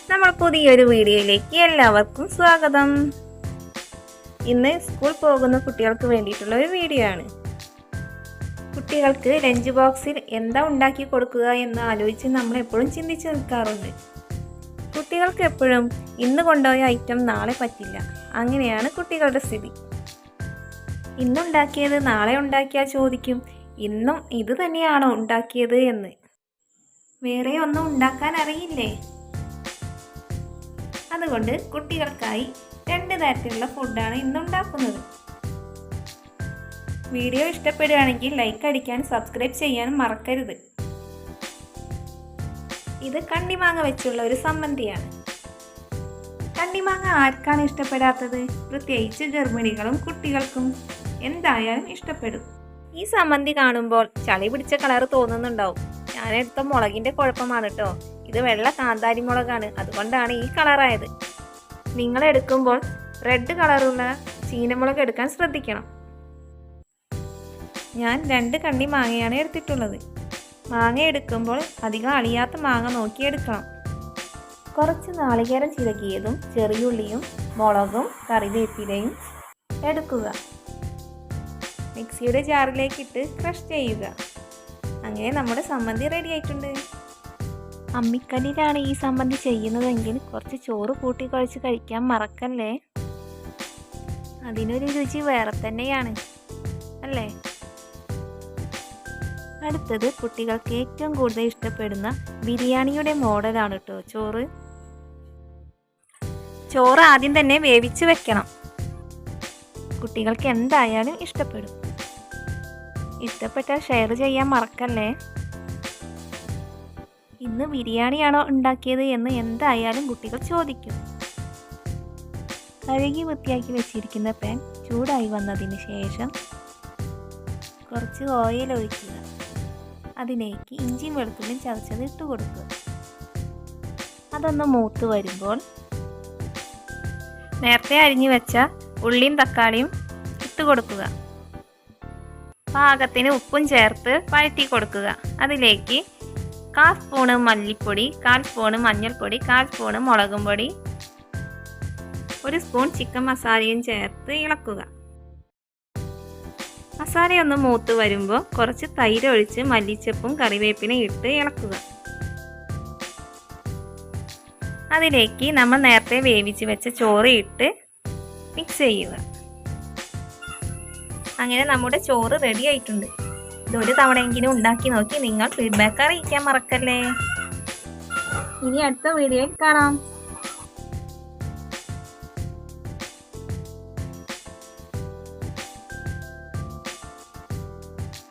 നമ്മൾ പുതിയൊരു വീഡിയോയിലേക്ക് എല്ലാവർക്കും സ്വാഗതം. ഇന്ന് സ്കൂൾ പോകുന്ന കുട്ടികൾക്ക് വേണ്ടിയിട്ടുള്ള ഒരു വീഡിയോ ആണ്. കുട്ടികൾക്ക് ലഞ്ച് ബോക്സിൽ എന്താ ഉണ്ടാക്കി കൊടുക്കുക എന്ന് ആലോചിച്ച് നമ്മൾ എപ്പോഴും ചിന്തിച്ച് നിൽക്കാറുണ്ട്. കുട്ടികൾക്ക് എപ്പോഴും ഇന്ന് കൊണ്ടുപോയ ഐറ്റം നാളെ പറ്റില്ല. അങ്ങനെയാണ് കുട്ടികളുടെ സ്ഥിതി. ഇന്നുണ്ടാക്കിയത് നാളെ ഉണ്ടാക്കിയാൽ ചോദിക്കും, ഇന്നും ഇത് തന്നെയാണോ ഉണ്ടാക്കിയത് എന്ന്. വേറെ ഒന്നും ഉണ്ടാക്കാൻ അറിയില്ലേ? അതുകൊണ്ട് കുട്ടികൾക്കായി 2 തരത്തിലുള്ള ഫുഡാണ് ഇന്നുണ്ടാക്കുന്നത്. വീഡിയോ ഇഷ്ടപ്പെടുകയാണെങ്കിൽ ലൈക്ക് അടിക്കാനും സബ്സ്ക്രൈബ് ചെയ്യാനും മറക്കരുത്. ഇത് കണ്ണിമാങ്ങ വെച്ചുള്ള ഒരു സമ്മന്തിയാണ്. കണ്ണിമാങ്ങ ആർക്കാണ് ഇഷ്ടപ്പെടാത്തത്? പ്രത്യേകിച്ച് ഗർഭിണികളും കുട്ടികൾക്കും എന്തായാലും ഇഷ്ടപ്പെടും. ഈ സമ്മന്തി കാണുമ്പോൾ ചളി പിടിച്ച കളർ തോന്നുന്നുണ്ടാവും. ഞാനെടുത്ത മുളകിൻ്റെ കുഴപ്പമാണ് കേട്ടോ. ഇത് വെള്ള കാന്താരി മുളകാണ്, അതുകൊണ്ടാണ് ഈ കളറായത്. നിങ്ങൾ എടുക്കുമ്പോൾ റെഡ് കളറുള്ള ചീനമുളക് എടുക്കാൻ ശ്രദ്ധിക്കണം. ഞാൻ 2 കണ്ണി മാങ്ങയാണ് എടുത്തിട്ടുള്ളത്. മാങ്ങ എടുക്കുമ്പോൾ അധികം അളിയാത്ത മാങ്ങ നോക്കി എടുക്കണം. കുറച്ച് നാളികേരം ചിരകിയതും ചെറിയുള്ളിയും മുളകും കറിവേപ്പിലയും എടുക്കുക. മിക്സിയുടെ ജാറിലേക്കിട്ട് ക്രഷ് ചെയ്യുക. അങ്ങനെ നമ്മുടെ സമ്മന്തി റെഡി ആയിട്ടുണ്ട്. അമ്മിക്കല്ലിലാണ് ഈ സമ്മന്തി ചെയ്യുന്നതെങ്കിൽ കുറച്ച് ചോറ് കൂട്ടി കുഴച്ച് കഴിക്കാൻ മറക്കല്ലേ. അതിനൊരു രുചി വേറെ തന്നെയാണ് അല്ലേ. അടുത്തത് കുട്ടികൾക്ക് ഏറ്റവും കൂടുതൽ ഇഷ്ടപ്പെടുന്ന ബിരിയാണിയുടെ മോഡലാണ് കേട്ടോ ചോറ്. ചോറ് ആദ്യം തന്നെ വേവിച്ച് വെക്കണം. കുട്ടികൾക്ക് എന്തായാലും ഇഷ്ടപ്പെടും. ഇഷ്ടപ്പെട്ടാൽ ഷെയർ ചെയ്യാൻ മറക്കല്ലേ. ഇന്ന് ബിരിയാണിയാണോ ഉണ്ടാക്കിയത് എന്ന് എന്തായാലും കുട്ടികൾ ചോദിക്കും. കഴുകി വൃത്തിയാക്കി വെച്ചിരിക്കുന്ന പാൻ ചൂടായി വന്നതിന് ശേഷം കുറച്ച് ഓയിൽ ഒഴിക്കുക. അതിലേക്ക് ഇഞ്ചിയും വെളുത്തുള്ളിയും ചതച്ചത് ഇട്ട് കൊടുക്കുക. അതൊന്ന് മൂത്ത് വരുമ്പോൾ നേരത്തെ അരിഞ്ഞു വെച്ച ഉള്ളിയും തക്കാളിയും ഇട്ട് കൊടുക്കുക. പാകത്തിന് ഉപ്പും ചേർത്ത് വഴറ്റി കൊടുക്കുക. അതിലേക്ക് 1/4 സ്പൂണ് മല്ലിപ്പൊടി, 1/4 സ്പൂണ് മഞ്ഞൾപ്പൊടി, 1/4 സ്പൂണ് മുളകും പൊടി, 1 സ്പൂൺ ചിക്കൻ മസാലയും ചേർത്ത് ഇളക്കുക. മസാലയൊന്ന് മൂത്ത് വരുമ്പോൾ കുറച്ച് തൈര് ഒഴിച്ച് മല്ലിച്ചപ്പും കറിവേപ്പിലയും ഇട്ട് ഇളക്കുക. അതിലേക്ക് നമ്മൾ നേരത്തെ വേവിച്ച് വെച്ച ചോറ് ഇട്ട് മിക്സ് ചെയ്യുക. അങ്ങനെ നമ്മുടെ ചോറ് റെഡി ആയിട്ടുണ്ട്. ഇതൊരു തവണയെങ്കിലും ഉണ്ടാക്കി നോക്കി നിങ്ങൾ ഫീഡ്ബാക്ക് അറിയിക്കാൻ മറക്കല്ലേ. ഇനി അടുത്ത വീഡിയോയിൽ കാണാം.